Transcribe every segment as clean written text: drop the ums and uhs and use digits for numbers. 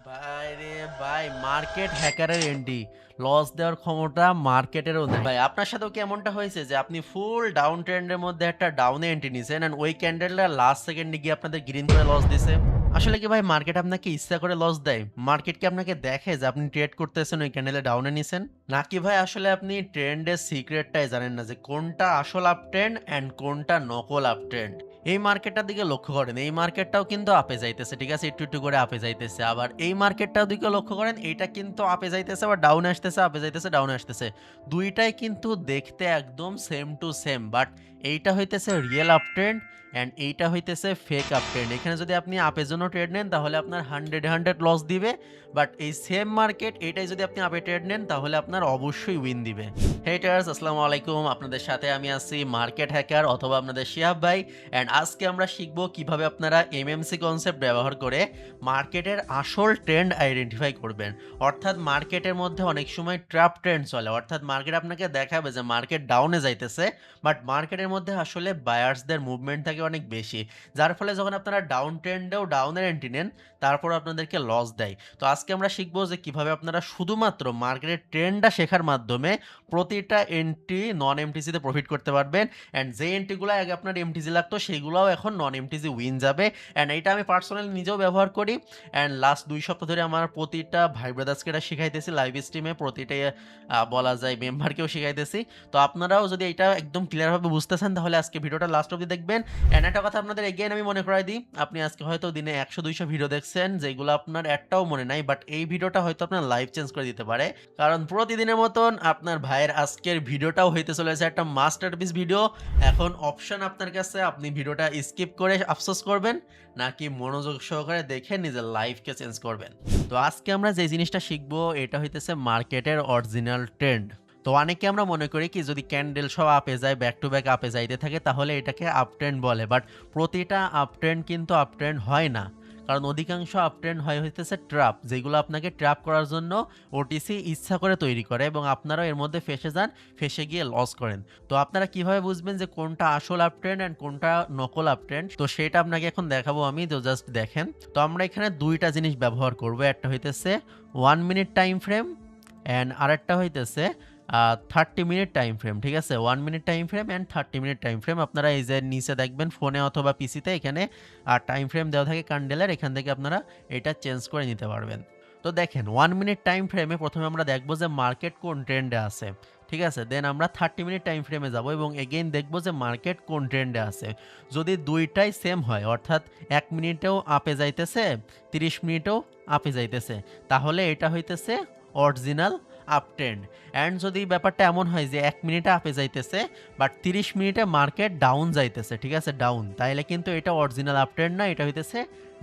ভাই রে ভাই, মার্কেট হ্যাকারের এন্ট্রি, লস দেওয়ার ক্ষমতা মার্কেটেরও নাই। ভাই আপনার সাথেও কি এমনটা হয়েছে যে আপনি ফুল ডাউন ট্রেন্ডের মধ্যে একটা ডাউনে এন্ট্রি নিছেন এন্ড ওই ক্যান্ডেলটা লাস্ট সেকেন্ডে গিয়ে আপনাদের গ্রিন করে লস দিছে? আসলে কি ভাই মার্কেট আপনাকে ইচ্ছা করে লস দেয়? মার্কেট কি আপনাকে দেখে যে আপনি ট্রেড করতেছেন ওই ক্যান্ডেলে ডাউনে নিছেন? নাকি ভাই আসলে আপনি ট্রেন্ডের সিক্রেটটাই জানেন না যে কোনটা আসল আপ ট্রেন্ড এন্ড কোনটা নকল আপ ট্রেন্ড? এই মার্কেটটার দিকে লক্ষ্য করেন, এই মার্কেটটাও কিন্তু আপে যাইতেছে, ঠিক আছে? একটু একটু করে আপে যাইতেছে। আবার এই মার্কেটটার দিকে লক্ষ্য করেন, এইটা কিন্তু আপে যাইতেছে আবার ডাউনে আসতেছে, আপে যাইতেছে ডাউনে আসতেছে। দুইটাই কিন্তু দেখতে একদম সেম টু সেম, বাট এইটা হইতেছে রিয়েল আপ ট্রেন্ড অ্যান্ড এইটা হইতেছে ফেক আপ ট্রেন্ড। এখানে যদি আপনি আপের জন্য ট্রেড নেন তাহলে আপনার 100 লস দিবে, বাট এই সেম মার্কেট এইটাই যদি আপনি আপে ট্রেড নেন তাহলে আপনার অবশ্যই উইন দিবে। হেটার্স, আসসালামু আলাইকুম, আপনাদের সাথে আমি আছি মার্কেট হ্যাকার অথবা আপনাদের শিহাব ভাই। অ্যান্ড আজকে আমরা শিখবো কিভাবে আপনারা এমএমসি কনসেপ্ট ব্যবহার করে মার্কেটের আসল ট্রেন্ড আইডেন্টিফাই করবেন। অর্থাৎ মার্কেটের মধ্যে অনেক সময় ট্র্যাপ ট্রেন্ড চলে, অর্থাৎ মার্কেট আপনাকে দেখাবে যে মার্কেট ডাউনে যাইতেছে, বাট মার্কেটের মধ্যে আসলে বায়ার্সদের মুভমেন্ট থাকে অনেক বেশি, যার ফলে যখন আপনারা ডাউন ট্রেন্ডেও ডাউনের এন্ট্রি নেন তারপর আপনাদেরকে লস দেয়। তো আজকে আমরা শিখবো যে কিভাবে আপনারা শুধুমাত্র মার্কেটের ট্রেন্ডটা শেখার মাধ্যমে প্রতিটা এন্ট্রি নন এমটিসিতে প্রফিট করতে পারবেন। অ্যান্ড যে এন্ট্রিগুলো আগে আপনার এমটিজি লাগতো সেগুলোও এখন নন এমটিজি উইন যাবে। অ্যান্ড এইটা আমি পার্সোনালি নিজেও ব্যবহার করি। অ্যান্ড লাস্ট 2 সপ্তাহ ধরে আমার প্রতিটা ভাই ব্রাদার্সকে এটা শিখাইতেছি লাইভ স্ট্রিমে, প্রতিটাই বলা যায় মেম্বারকেও শিখাইতেছি। তো আপনারাও যদি এটা একদম ক্লিয়ারভাবে বুঝতেছেন তাহলে আজকে ভিডিওটা লাস্ট অবধি দেখবেন। অ্যান্ড একটা কথা আপনাদের এগেইন আমি মনে করাই দিই, আপনি আজকে হয়তো দিনে 100-200 ভিডিও দেখছেন যেগুলো আপনার একটাও মনে নাই, বাট এই ভিডিওটা হয়তো আপনার লাইফ চেঞ্জ করে দিতে পারে। কারণ প্রতিদিনের মতন আপনার ভাইয়ের আজকের ভিডিওটাও হইতে চলেছে একটা মাস্টারপিস ভিডিও। এখন অপশন আপনার কাছে, আপনি ভিডিওটা স্কিপ করে আফসোস করবেন নাকি মনোযোগ সহকারে দেখে নিজের লাইফকে চেঞ্জ করবেন। তো আজকে আমরা যে জিনিসটা শিখবো এটা হইতেছে মার্কেটের অরিজিনাল ট্রেন্ড। তো অনেকে আমরা মনে করি কি যদি ক্যান্ডেল সব আপে যায়, ব্যাক টু ব্যাক আপে যাইতে থাকে তাহলে এটাকে আপ ট্রেন্ড বলে, বাট প্রতিটা আপ ট্রেন্ড কিন্তু আপ ট্রেন্ড হয় না। কারণ অধিকাংশ আপ ট্রেন্ড হয় হইতেছে ট্র্যাপ, যেগুলো আপনাকে ট্র্যাপ করার জন্য ওটিসি ইচ্ছা করে তৈরি করে এবং আপনারাও এর মধ্যে ফেসে যান, ফেসে গিয়ে লস করেন। তো আপনারা কিভাবে বুঝবেন যে কোনটা আসল আপ ট্রেন্ড অ্যান্ড কোনটা নকল আপ ট্রেন্ড, তো সেটা আপনাকে এখন দেখাবো আমি। তো জাস্ট দেখেন, তো আমরা এখানে দুইটা জিনিস ব্যবহার করব, একটা হইতেছে 1 মিনিট টাইম ফ্রেম অ্যান্ড আরেকটা হইতেছে 30 মিনিট টাইম ফ্রেম। ঠিক আছে, 1 minute time frame and 30 minute time frame. আপনারা এই যে নিচে দেখবেন ফোনে অথবা পিসিতে, এখানে টাইম ফ্রেম দেওয়া থাকে ক্যান্ডেলের, এখান থেকে আপনারা এটা চেঞ্জ করে নিতে পারবেন। তো দেখেন 1 মিনিট টাইম ফ্রেমে প্রথমে আমরা দেখবো যে মার্কেট কোন ট্রেন্ডে আছে, ঠিক আছে? দেন আমরা 30 মিনিট টাইম ফ্রেমে যাব এবং এগেইন দেখবো যে মার্কেট কোন ট্রেন্ডে আছে। যদি দুইটাই সেম হয়, অর্থাৎ 1 মিনিটেও আপে যাইতেছে, 30 মিনিটেও আপে যাইতেছে, তাহলে এটা হইতেছে অরিজিনাল আপ ট্রেন্ড। অ্যান্ড যদি ব্যাপারটা এমন হয় যে 1 মিনিটে আপে যাইতেছে বাট 30 মিনিটে মার্কেট ডাউন যাইতেছে, ঠিক আছে, ডাউন, তাইলে কিন্তু এটা অরিজিনাল আপ ট্রেন্ড না, এটা হইতেছে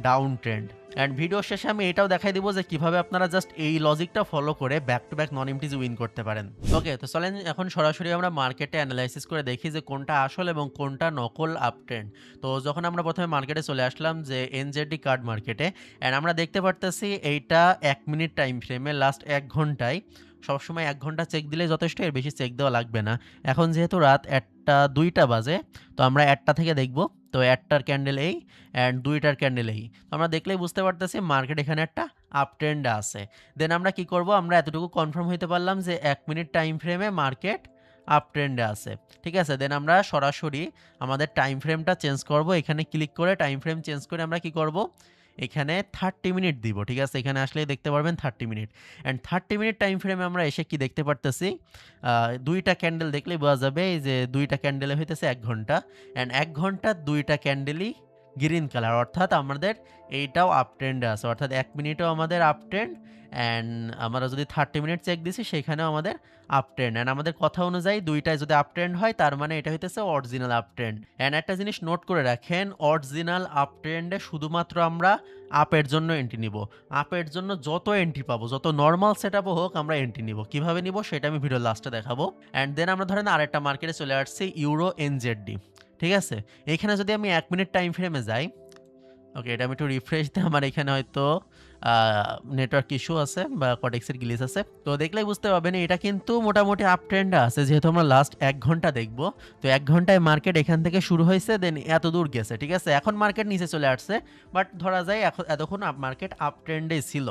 ডাউন ট্রেন্ড। অ্যান্ড ভিডিও শেষে আমি এটাও দেখাই দিব যে কিভাবে আপনারা জাস্ট এই লজিকটা ফলো করে back to back non MTG win করতে পারেন। ওকে, তো চলেন এখন সরাসরি আমরা মার্কেটে অ্যানালাইসিস করে দেখি যে কোনটা আসল এবং কোনটা নকল আপ ট্রেন্ড। তো যখন আমরা প্রথমে মার্কেটে চলে আসলাম যে এনজেডি কার্ড মার্কেটে, অ্যান্ড আমরা দেখতে পারতেছি এইটা 1 মিনিট টাইম ফ্রেমে লাস্ট 1 ঘন্টায়, সবসময় 1 ঘন্টা চেক দিলে যথেষ্ট, এর বেশি চেক দেওয়া লাগবে না। এখন যেহেতু রাত 1টা 2টা বাজে, তো আমরা 1টা থেকে দেখব। তো 1টার ক্যান্ডেল এই অ্যান্ড 2টার ক্যান্ডেল এই, তো আমরা দেখলেই বুঝতে পারতেছি মার্কেট এখানে একটা আপ ট্রেন্ড আছে। দেন আমরা কি করব, আমরা এতটুকু কনফার্ম হইতে পারলাম যে 1 মিনিট টাইম ফ্রেমে মার্কেট আপ ট্রেন্ডে আছে, ঠিক আছে? দেন আমরা সরাসরি আমাদের টাইম ফ্রেমটা চেঞ্জ করব, এখানে ক্লিক করে টাইম ফ্রেম চেঞ্জ করে আমরা কি করব, এখানে 30 মিনিট দিব, ঠিক আছে? এখানে আসলেই দেখতে পারবেন 30 মিনিট। অ্যান্ড 30 মিনিট টাইম ফ্রেমে আমরা এসে কি দেখতে পারতেছি, 2টা ক্যান্ডেল দেখলেই বোঝা যাবে এই যে 2টা ক্যান্ডেলে হইতেছে 1 ঘন্টা, অ্যান্ড 1 ঘন্টার 2টা ক্যান্ডেলই গ্রিন কালার, অর্থাৎ আমাদের এইটাও আপ ট্রেন্ডে আছে, অর্থাৎ 1 মিনিটেও আমাদের আপ ট্রেন্ড অ্যান্ড আমরা যদি 30 মিনিট চেক দিছি সেখানেও আমাদের আপ ট্রেন্ড। অ্যান্ড আমাদের কথা অনুযায়ী দুইটাই যদি আপ ট্রেন্ড হয় তার মানে এটা হইতেছে অরিজিনাল আপ ট্রেন্ড। অ্যান্ড একটা জিনিস নোট করে রাখেন, অরিজিনাল আপ ট্রেন্ডে শুধুমাত্র আমরা আপের জন্য এন্ট্রি নিব। আপের জন্য যত এন্ট্রি পাবো, যত নর্মাল সেট আপও হোক, আমরা এন্ট্রি নিব। কিভাবে নিব সেটা আমি ভিডিও লাস্টে দেখাবো। অ্যান্ড দেন আমরা ধরেন আরেকটা মার্কেটে চলে আসছি, ইউরো এনজেডডি, ঠিক আছে? এখানে যদি আমি 1 মিনিট টাইম ফ্রেমে যাই, ওকে, এটা আমি একটু রিফ্রেশ দিই, আমার এখানে হয়তো নেটওয়ার্ক ইস্যু আছে বা কটেক্সের গ্লিচ আছে। তো দেখলেই বুঝতে পারবেন এটা কিন্তু মোটামুটি আপ ট্রেন্ডে আছে। যেহেতু আমরা লাস্ট ১ ঘন্টা দেখব। তো ১ ঘন্টায় মার্কেট এখান থেকে শুরু হইছে দেন এতদূর গেছে। ঠিক আছে? এখন মার্কেট নিচে চলে আসছে। বাট ধরা যায় এতক্ষণ মার্কেট আপ ট্রেন্ডেই ছিল।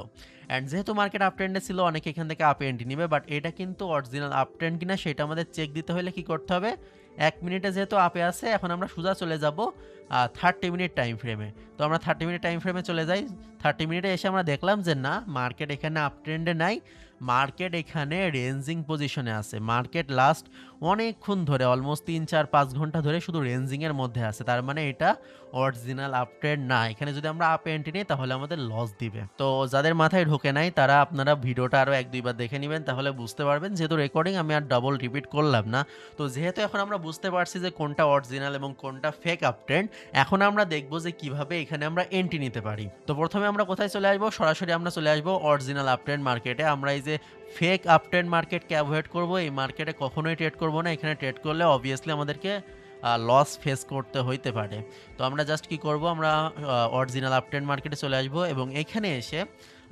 অ্যান্ড যেহেতু মার্কেট আপ ট্রেন্ডে ছিল অনেকে এখান থেকে আপ এন্ট্রি নিবে। বাট এটা কিন্তু অরিজিনাল আপ ট্রেন্ড কিনা সেটা আমাদের চেক দিতে হলে কি করতে হবে? ১ মিনিটে যেহেতু আপে আছে এখন আমরা সোজা চলে যাব 30 মিনিট টাইম ফ্রেমে। তো আমরা 30 মিনিট টাইম ফ্রেমে চলে যাই। 30 মিনিটে এসে আমরা দেখলাম যে না, মার্কেট এখানে আপ ট্রেন্ডে নাই। মার্কেট এখানে রেঞ্জিং পজিশনে আছে। মার্কেট লাস্ট অনেকক্ষণ ধরে অলমোস্ট ৩, ৪, ৫ ঘন্টা ধরে শুধু রেঞ্জিংয়ের মধ্যে আছে। তার মানে এটা অরিজিনাল আপ ট্রেন্ড না। এখানে যদি আমরা আপ এন্ট্রি নিই তাহলে আমাদের লস দিবে। তো যাদের মাথায় ঢোকে নাই তারা আপনারা ভিডিওটা আরও ১-২ বার দেখে নেবেন, তাহলে বুঝতে পারবেন। যেহেতু রেকর্ডিং আমি আর ডাবল রিপিট করলাম না। তো যেহেতু এখন আমরা বুঝতে পারছি যে কোনটা অরিজিনাল এবং কোনটা ফেক আপ ট্রেন্ড, এখন আমরা দেখব যে কিভাবে এখানে আমরা এন্ট্রি নিতে পারি। তো প্রথমে আমরা কোথায় চলে আসবো? সরাসরি আমরা চলে আসবো অরিজিনাল আপ ট্রেন্ড মার্কেটে। আমরা এই যে ফেক আপ ট্রেন্ড মার্কেটকে অ্যাভয়েড করব। এই মার্কেটে কখনোই ট্রেড করব না। এখানে ট্রেড করলে অবভিয়াসলি আমাদেরকে লস ফেস করতে হইতে পারে। তো আমরা জাস্ট কি করব? আমরা অরিজিনাল আপ ট্রেন্ড মার্কেটে চলে আসবো এবং এখানে এসে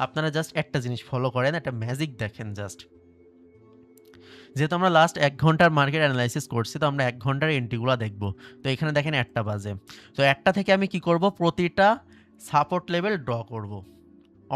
আপনারা জাস্ট একটা জিনিস ফলো করেন, একটা ম্যাজিক দেখেন জাস্ট। যেহেতু আমরা লাস্ট ১ ঘন্টার মার্কেট অ্যানালাইসিস করছি, তো আমরা ১ ঘন্টার এন্ট্রিগুলো দেখব। তো এখানে দেখেন ১টা বাজে। তো ১টা থেকে আমি কি করব? প্রতিটা সাপোর্ট লেভেল ড্র করব।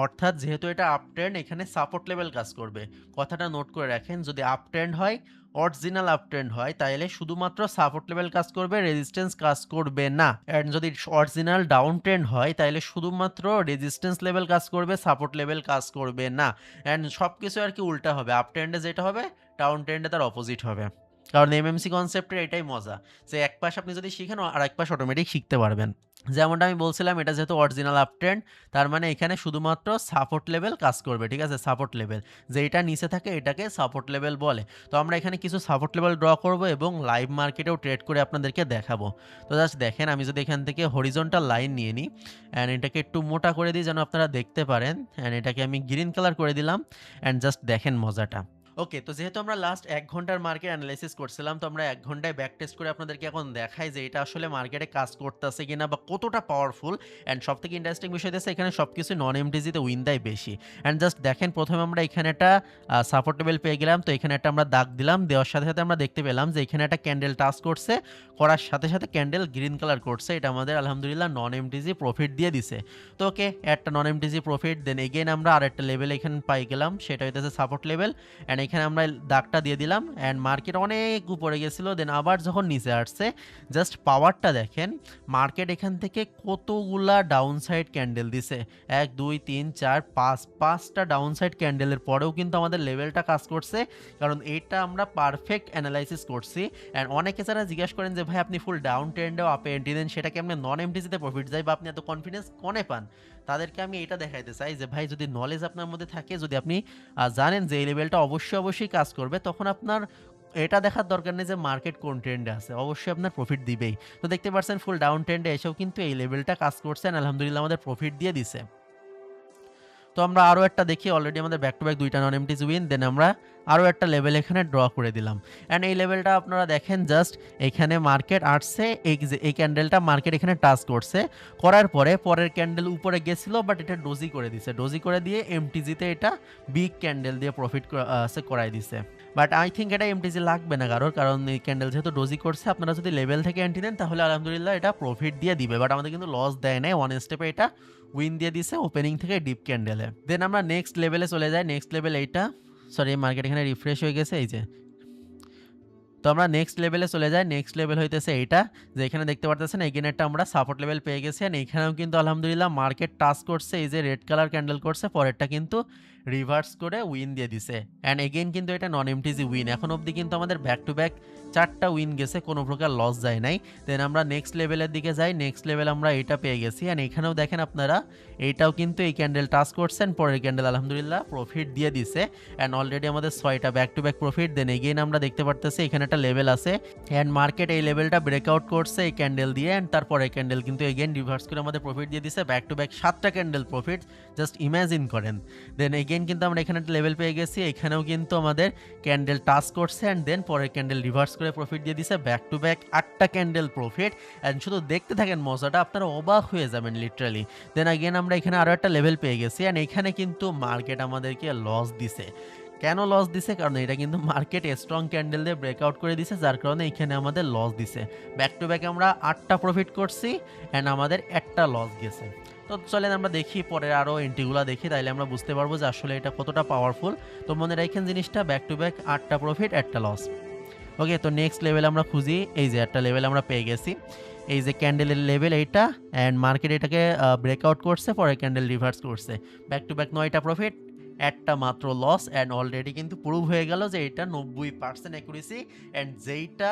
অর্থাৎ যেহেতু এটা আপ ট্রেন্ড, এখানে সাপোর্ট লেভেল কাজ করবে। কথাটা নোট করে রাখেন, যদি আপ ট্রেন্ড হয়, অরিজিনাল আপ ট্রেন্ড হয়, তাইলে শুধুমাত্র সাপোর্ট লেভেল কাজ করবে, রেজিস্ট্যান্স কাজ করবে না। অ্যান্ড যদি অরিজিনাল ডাউন ট্রেন্ড হয়, তাইলে শুধুমাত্র রেজিস্ট্যান্স লেভেল কাজ করবে, সাপোর্ট লেভেল কাজ করবে না। অ্যান্ড সব কিছু আর কি উল্টা হবে। আপ ট্রেন্ডে যেটা হবে, ডাউন ট্রেন্ডে তার অপোজিট হবে। কারণ এমএমসি কনসেপ্টের এটাই মজা যে এক পাশ আপনি যদি শিখেন আর এক পাশ অটোমেটিক শিখতে পারবেন। যেমনটা আমি বলছিলাম, এটা যেহেতু অরিজিনাল আপ ট্রেন্ড, তার মানে এখানে শুধুমাত্র সাপোর্ট লেভেল কাজ করবে। ঠিক আছে? সাপোর্ট লেভেল যেটা নিচে থাকে এটাকে সাপোর্ট লেভেল বলে। তো আমরা এখানে কিছু সাপোর্ট লেভেল ড্র করব এবং লাইভ মার্কেটেও ট্রেড করে আপনাদেরকে দেখাবো। তো জাস্ট দেখেন, আমি যদি এখান থেকে হরিজন্টাল লাইন নিয়ে নিই অ্যান্ড এটাকে একটু মোটা করে দিই যেন আপনারা দেখতে পারেন, অ্যান্ড এটাকে আমি গ্রিন কালার করে দিলাম অ্যান্ড জাস্ট দেখেন মজাটা। ওকে, তো যেহেতু আমরা লাস্ট ১ ঘন্টার মার্কেট অ্যানালাইসিস করছিলাম, তো আমরা ১ ঘন্টায় ব্যাক টেস্ট করে আপনাদেরকে এখন দেখাই যে এটা আসলে মার্কেটে কাজ করতেছে কিনা বা কতটা পাওয়ারফুল। অ্যান্ড সবথেকে ইন্টারেস্টিং বিষয় হচ্ছে এখানে সবকিছু নন এমটিজিতে উইন দেয় বেশি। অ্যান্ড জাস্ট দেখেন, প্রথমে আমরা এখানে একটা সাপোর্ট লেভেল পেয়ে গেলাম। তো এখানে একটা আমরা দাগ দিলাম, দেওয়ার সাথে সাথে আমরা দেখতে পেলাম যে এখানে একটা ক্যান্ডেল টাচ করছে, করার সাথে সাথে ক্যান্ডেল গ্রিন কালার করছে। এটা আমাদের আলহামদুলিল্লাহ নন এমটিজি প্রফিট দিয়ে দিছে। তো ওকে, একটা নন এমটিজি প্রফিট। দেন এগেইন আমরা আরেকটা লেভেল এখানে পাই গেলাম, সেটা হইতেছে সাপোর্ট লেভেল। অ্যান্ড এখানে আমরা দাগটা দিয়ে দিলাম অ্যান্ড মার্কেট অনেক উপরে গেছিলো। দেন আবার যখন নিচে আসছে, জাস্ট পাওয়ারটা দেখেন। মার্কেট এখান থেকে কতগুলা ডাউন সাইড ক্যান্ডেল দিছে, ১, ২, ৩, ৪, ৫, ৫টা ডাউন সাইড ক্যান্ডেলের পরেও কিন্তু আমাদের লেভেলটা কাজ করছে, কারণ এটা আমরা পারফেক্ট অ্যানালাইসিস করছি। অ্যান্ড অনেকে যারা জিজ্ঞেস করেন যে ভাই আপনি ফুল ডাউন ট্রেন্ডেও আপে এন্ট্রি দেন, সেটাকে আপনি নন এমটিজিতে প্রফিট যায় বা আপনি এত কনফিডেন্স কনে পান, তাদেরকে আমি এটা দেখাইতে চাই যে ভাই যদি নলেজ আপনার মধ্যে থাকে, যদি আপনি জানেন যে এই লেভেলটা অবশ্যই কাজ করবে, তখন আপনার এটা দেখার দরকার নেই যে মার্কেট কোন ট্রেন্ডে আছে, অবশ্যই আপনার প্রফিট দিবেই। তো দেখতে পাচ্ছেন ফুল ডাউন ট্রেন্ডে এসেও কিন্তু এই লেভেলটা কাজ করছে, আলহামদুলিল্লাহ আমাদের প্রফিট দিয়ে দিছে। তো আমরা আরও একটা দেখি, অলরেডি আমাদের ব্যাক টু ব্যাক 2টা নন এমটিজ উইন। দেন আমরা আরও একটা লেভেল এখানে ড্র করে দিলাম। অ্যান্ড এই লেভেলটা আপনারা দেখেন, জাস্ট এখানে মার্কেট আসছে, এই ক্যান্ডেলটা মার্কেট এখানে টাচ করছে, করার পরে পরের ক্যান্ডেল উপরে গেছিলো, বাট এটা ডোজি করে দিছে, ডোজি করে দিয়ে এমটিজিতে এটা বিগ ক্যান্ডেল দিয়ে প্রফিট করাই দিছে। বাট আই থিঙ্ক এটা এমটিজি লাগবে না কারণ এই ক্যান্ডেল যেহেতু ডোজি করছে, আপনারা যদি লেভেল থেকে এন্ট্রি দেন তাহলে আলহামদুলিল্লাহ এটা প্রফিট দিয়ে দিবে। বাট আমাদের কিন্তু লস দেয় নাই, ওয়ান স্টেপে এটা উইন দিয়ে দিছে ওপেনিং থেকে ডিপ ক্যান্ডেলে। দেন আমরা নেক্সট লেভেলে চলে যাই। নেক্সট লেভেল এইটা, সরি মার্কেট এখানে রিফ্রেশ হয়ে গেছে, এই যে। তো আমরা নেক্সট লেভেলে চলে যাই। নেক্সট লেভেল হইতেছে এইটা, যে এখানে দেখতে পারতেছেন এগেন একটা আমরা সাপোর্ট লেভেল পেয়ে গেছি। আর এখানেও কিন্তু আলহামদুলিল্লাহ মার্কেট টাচ করছে, এই যে রেড কালার ক্যান্ডেল করছে, পরেরটা কিন্তু রিভার্স করে উইন দিয়ে দিছে। অ্যান্ড এগেইন কিন্তু এটা নন এমটিজি উইন। এখন অবধি কিন্তু আমাদের ব্যাক টু ব্যাক 4টা উইন গেছে, কোনো প্রকার লস যায় নাই। দেন আমরা নেক্সট লেভেলের দিকে যাই। নেক্সট লেভেল আমরা এটা পেয়ে গেছি। অ্যান্ড এখানেও দেখেন আপনারা, এইটাও কিন্তু এই ক্যান্ডেল টাচ করছেন, পরের ক্যান্ডেল আলহামদুলিল্লাহ প্রফিট দিয়ে দিছে। অ্যান্ড অলরেডি আমাদের 6টা back to back profit. Then again আমরা দেখতে পারতেছি এখানে একটা লেভেল আছে, অ্যান্ড মার্কেট এই লেভেলটা ব্রেকআউট করছে এই ক্যান্ডেল দিয়ে, অ্যান্ড তারপরে ক্যান্ডেল কিন্তু এগেইন রিভার্স করে আমাদের প্রফিট দিয়ে দিছে, ব্যাক টু ব্যাক 7টা ক্যান্ডেল প্রফিট, জাস্ট ইমাজিন করেন। দেন এগেইন কিন্তু আমরা এখানে একটা লেভেল পেয়ে গেছি, এখানেও কিন্তু আমাদের ক্যান্ডেল টাচ করছে, অ্যান্ড দেন পরের ক্যান্ডেল রিভার্স করে করে প্রফিট দিয়ে দিছে, ব্যাক টু ব্যাক 8টা ক্যান্ডেল প্রফিট। অ্যান্ড শুধু দেখতে থাকেন মজাটা, আপনারা অবাক হয়ে যাবেন লিটারালি। দেন আগেন আমরা এখানে আরও একটা লেভেল পেয়ে গেছি, অ্যান্ড এখানে কিন্তু মার্কেট আমাদেরকে লস দিছে। কেন লস দিছে? কারণ এটা কিন্তু মার্কেট স্ট্রং ক্যান্ডেল দিয়ে ব্রেকআউট করে দিছে, যার কারণে এখানে আমাদের লস দিছে। ব্যাক টু ব্যাক আমরা 8টা প্রফিট করছি অ্যান্ড আমাদের একটা লস গেছে। তো চলেন আমরা দেখি পরের আরও এন্ট্রিগুলো দেখি, তাইলে আমরা বুঝতে পারবো যে আসলে এটা কতটা পাওয়ারফুল। তো মনে রাখেন জিনিসটা, ব্যাক টু ব্যাক 8টা প্রফিট একটা লস। ওকে, তো নেক্সট লেভেল আমরা খুঁজি। এই যে একটা লেভেল আমরা পেয়ে গেছি, এই যে ক্যান্ডেলের লেভেল এইটা, অ্যান্ড মার্কেট এটাকে ব্রেকআউট করছে, পরে ক্যান্ডেল রিভার্স করছে। ব্যাক টু ব্যাক 9টা প্রফিট, একটা মাত্র লস। অ্যান্ড অলরেডি কিন্তু প্রুভ হয়ে গেল যে এটা 90% অ্যাকুরেসি, অ্যান্ড যেইটা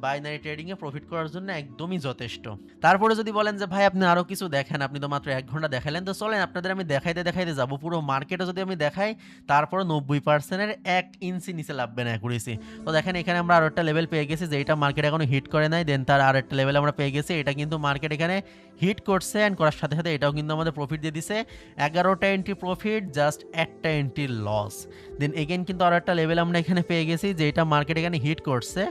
বাইনারি ট্রেডিংয়ে প্রফিট করার জন্য একদমই যথেষ্ট। তারপরে যদি বলেন যে ভাই আপনি আরও কিছু দেখেন, আপনি তো মাত্র 1 ঘন্টা দেখালেন, তো চলেন আপনাদের আমি দেখাইতে দেখাইতে যাবো পুরো মার্কেটে যদি আমি দেখাই, তারপরে 90%-এর 1 ইঞ্চি নিচে লাভবে না অ্যাকুরেসি। তো দেখেন এখানে আমরা আরও একটা লেভেল পেয়ে গেছি, যেটা মার্কেট এখনো হিট করে নাই। দেন তার আর একটা লেভেল আমরা পেয়ে গেছি, এটা কিন্তু মার্কেট এখানে হিট করছে, অ্যান্ড করার সাথে সাথে এটাও কিন্তু আমাদের প্রফিট দিয়ে দিছে। 11টা এন্ট্রি প্রফিট, জাস্ট একটা এন্ট্রি লস। দেন এগেন কিন্তু আরও একটা লেভেল আমরা এখানে পেয়ে গেছি, যেটা মার্কেট এখানে হিট করছে,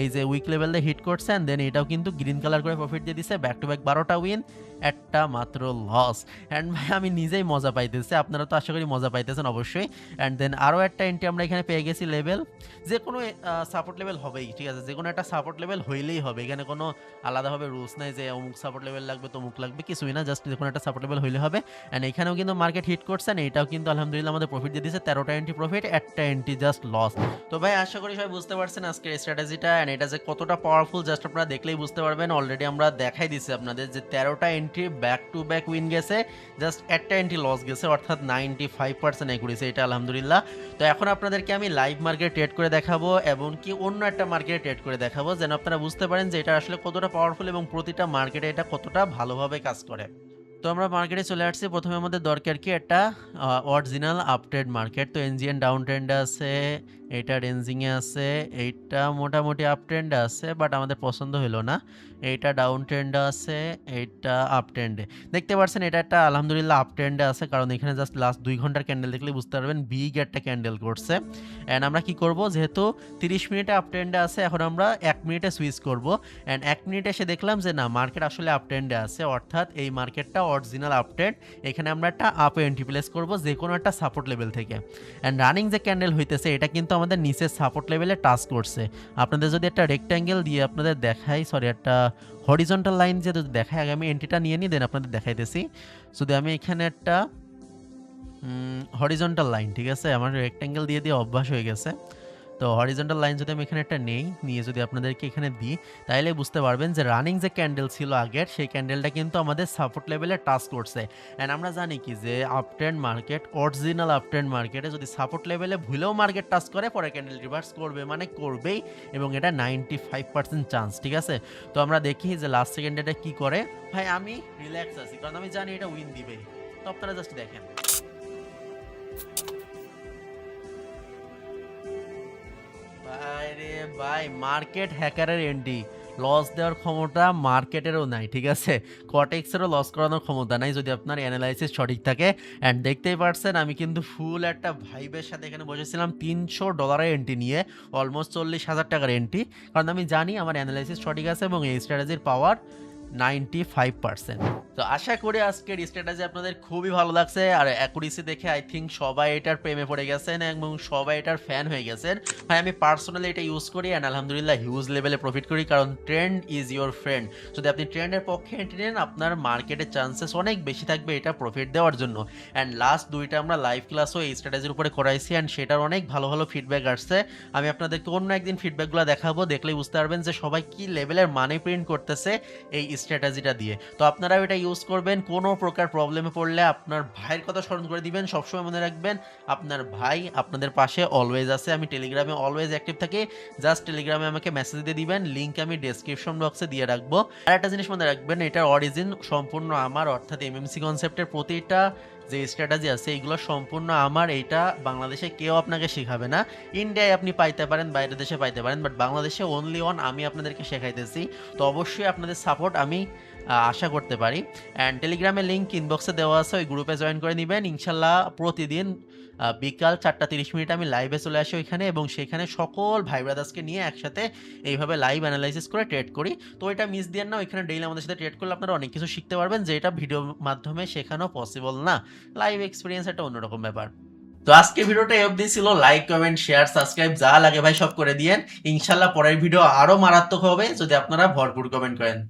এই যে উইক লেভেল দিয়ে হিট করছে। অ্যান্ড দেন এটাও কিন্তু গ্রিন কালার করে প্রফিট দিয়ে দিছে। ব্যাক টু ব্যাক 12টা উইন, একটা মাত্র লস। অ্যান্ড ভাই আমি নিজেই মজা পাইতেছি, আপনারা তো আশা করি মজা পাইতেছেন অবশ্যই। অ্যান্ড দেন আরও একটা এন্ট্রি আমরা এখানে পেয়ে গেছি লেভেল, যে কোনো সাপোর্ট লেভেল হবেই, ঠিক আছে, যে কোনো একটা সাপোর্ট লেভেল হইলেই হবে। এখানে কোনো আলাদাভাবে রুলস নাই যে অমুক সাপোর্ট লেভেল লাগবে তমুক লাগবে, কিছুই না, জাস্ট যে কোনো একটা সাপোর্ট লেভেল হইলে হবে। অ্যান্ড এখানেও কিন্তু মার্কেট হিট করছে, না এটাও কিন্তু আলহামদুলিল্লাহ আমাদের প্রফিট দিয়ে দিচ্ছে। 13টা এন্ট্রি প্রফিট, একটা এন্ট্রি জাস্ট লস। তো ভাই আশা করি সবাই বুঝতে পারছেন আজকের স্ট্র্যাটেজিটা, অ্যান্ড এটা যে কতটা পাওয়ারফুল জাস্ট আপনারা দেখলেই বুঝতে পারবেন। অলরেডি আমরা দেখাই দিচ্ছি আপনাদের যে 13টা entry back to back win গেছে, জাস্ট একটা এন্ট্রি লস গেছে, অর্থাৎ 95% অ্যাকুরেসি, এটা আলহামদুলিল্লাহ। তো এখন আপনাদেরকে আমি লাইভ মার্কেট ট্রেড করে দেখাবো, এবং কি অন্য একটা মার্কেটে ট্রেড করে দেখাবো, যেন আপনারা বুঝতে পারেন যে এটা আসলে কতটা পাওয়ারফুল এবং প্রতিটা মার্কেটে এটা কতটা ভালোভাবে কাজ করে। তো আমরা মার্কেটে চলে আসছি। প্রথমে আমাদের দরকার কি একটা অরিজিনাল আপট্রেন্ড মার্কেট। তো এনজিএন ডাউন ট্রেন্ডে আছে, এইটা রেঞ্জিংয়ে আছে, এইটা মোটামুটি আপ ট্রেন্ডে আছে, বাট আমাদের পছন্দ হলো না। এইটা ডাউন ট্রেন্ডে আছে, এইটা আপ ট্রেন্ডে। দেখতে পাচ্ছেন এটা একটা আলহামদুলিল্লাহ আপ ট্রেন্ডে আছে, কারণ এখানে জাস্ট লাস্ট 2 ঘন্টার ক্যান্ডেল দেখলে বুঝতে পারবেন বিগ একটা ক্যান্ডেল করছে। অ্যান্ড আমরা কি করব, যেহেতু 30 মিনিটে আপ ট্রেন্ডে আছে, এখন আমরা 1 মিনিটে সুইচ করব। অ্যান্ড 1 মিনিটে এসে দেখলাম যে না, মার্কেট আসলে আপ ট্রেন্ডে আছে, অর্থাৎ এই মার্কেটটা অরিজিনাল আপ ট্রেন্ড। এখানে আমরা একটা আপে এন্ট্রি প্লেস করব যে কোনো একটা সাপোর্ট লেভেল থেকে। অ্যান্ড রানিং যে ক্যান্ডেল হইতেছে, এটা কিন্তু আমাদের নিচের সাপোর্ট লেভেলে টাচ করছে। আপনাদের যদি একটা রেক্ট্যাঙ্গেল দিয়ে আপনাদের দেখাই, সরি একটা হরিজন্টাল লাইন যে যদি দেখাই, আগে আমি এন্ট্রিটা নিয়ে নিই, দেন আপনাদের দেখাইতেছি। যদি আমি এখানে একটা হরিজন্টাল লাইন, ঠিক আছে, আমার রেক্ট্যাঙ্গেল দিয়ে দিয়ে অভ্যাস হয়ে গেছে। তো হরিজন্টাল লাইন যদি আমি এখানে একটা নিয়ে যদি আপনাদেরকে এখানে দিই, তাহলে বুঝতে পারবেন যে রানিং যে ক্যান্ডেল ছিল আগের, সেই ক্যান্ডেলটা কিন্তু আমাদের সাপোর্ট লেভেলে টাচ করছে। অ্যান্ড আমরা জানি কি যে আপট্রেন্ড মার্কেট, অরিজিনাল আপট্রেন্ড মার্কেটে যদি সাপোর্ট লেভেলে ভুলেও মার্কেট টাচ করে, পরে ক্যান্ডেল রিভার্স করবে, মানে করবেই, এবং এটা 95% চান্স, ঠিক আছে। তো আমরা দেখি যে লাস্ট সেকেন্ডে এটা কী করে। ভাই আমি রিল্যাক্স আছি, কারণ আমি জানি এটা উইন দিবে। তো আপনারা জাস্ট দেখেন, ভাই রে ভাই, মার্কেট হ্যাকারের এন্ট্রি, লস দেওয়ার ক্ষমতা মার্কেটেরও নাই, ঠিক আছে, কটেক্সেরও লস করানোর ক্ষমতা নাই যদি আপনার অ্যানালাইসিস সঠিক থাকে। অ্যান্ড দেখতেই পারছেন আমি কিন্তু ফুল একটা ভাইবের সাথে এখানে বসেছিলাম $300 এন্ট্রি নিয়ে, অলমোস্ট 40,000 টাকার এন্ট্রি, কারণ আমি জানি আমার অ্যানালাইসিস সঠিক আছে এবং এই স্ট্র্যাটেজির পাওয়ার 95%। তো আশা করি আজকের স্ট্র্যাটেজি আপনাদের খুবই ভালো লাগছে, আর অ্যাকুরেসি দেখে আই থিঙ্ক সবাই এটার প্রেমে পড়ে গেছেন এবং সবাই এটার ফ্যান হয়ে গেছেন। ভাই আমি পার্সোনালি এটা ইউজ করি, অ্যান্ড আলহামদুলিল্লাহ হিউজ লেভেলে প্রফিট করি, কারণ ট্রেন্ড ইজ ইউর ফ্রেন্ড। যদি আপনি ট্রেন্ডের পক্ষে এন্ট্রি নেন, আপনার মার্কেটের চান্সেস অনেক বেশি থাকবে এটা প্রফিট দেওয়ার জন্য। অ্যান্ড লাস্ট 2টা আমরা লাইভ ক্লাসও এই স্ট্র্যাটেজির উপরে করাইছি, অ্যান্ড সেটার অনেক ভালো ভালো ফিডব্যাক আসছে। আমি আপনাদেরকে অন্য একদিন ফিডব্যাকগুলো দেখাবো, দেখলেই বুঝতে পারবেন যে সবাই কি লেভেলের মানি প্রিন্ট করতেছে এই স্ট্র্যাটেজিটা দিয়ে। তো আপনারাও এটা ইউজ করবেন, কোনো প্রকার প্রবলেমে পড়লে আপনার ভাইয়ের কথা স্মরণ করে দিবেন। সবসময় মনে রাখবেন আপনার ভাই আপনাদের পাশে অলওয়েজ আছে। আমি টেলিগ্রামে অলওয়েজ অ্যাক্টিভ থাকি, জাস্ট টেলিগ্রামে আমাকে মেসেজ দিয়ে দিবেন, লিঙ্ক আমি ডেসক্রিপশন বক্সে দিয়ে রাখবো। আর একটা জিনিস মনে রাখবেন, এটার অরিজিন সম্পূর্ণ আমার, অর্থাৎ এমএমসি কনসেপ্টের প্রতিটা যে স্ট্র্যাটেজি আছে এইগুলো সম্পূর্ণ আমার। এইটা বাংলাদেশে কেউ আপনাকে শেখাবে না। ইন্ডিয়ায় আপনি পাইতে পারেন, বাইরের দেশে পাইতে পারেন, বাট বাংলাদেশে অনলি অন আমি আপনাদেরকে শেখাইতেছি। তো অবশ্যই আপনাদের সাপোর্ট আমি আশা করতে পারি। অ্যান্ড টেলিগ্রামের লিঙ্ক ইনবক্সে দেওয়া আছে, ওই গ্রুপে জয়েন করে নিবেন। ইনশাল্লাহ প্রতিদিন বিকাল 4টা 30 আমি লাইভে চলে আসি ওইখানে, এবং সেখানে সকল ভাই ব্রাদার্সকে নিয়ে একসাথে এইভাবে লাইভ অ্যানালাইসিস করে ট্রেড করি। তো এটা মিস দিয়েন না, ওইখানে ডেইলি আমাদের সাথে ট্রেড করলে আপনারা অনেক কিছু শিখতে পারবেন, যেটা ভিডিওর মাধ্যমে শেখানো পসিবল না। লাইভ এক্সপিরিয়েন্স একটা অন্যরকম ব্যাপার। তো আজকে ভিডিওটা এই অবধি ছিল। লাইক, কমেন্ট, শেয়ার, সাবস্ক্রাইব যা লাগে ভাই সব করে দিয়েন। ইনশাল্লাহ পরের ভিডিও আরো মারাত্মক হবে যদি আপনারা ভরপুর কমেন্ট করেন।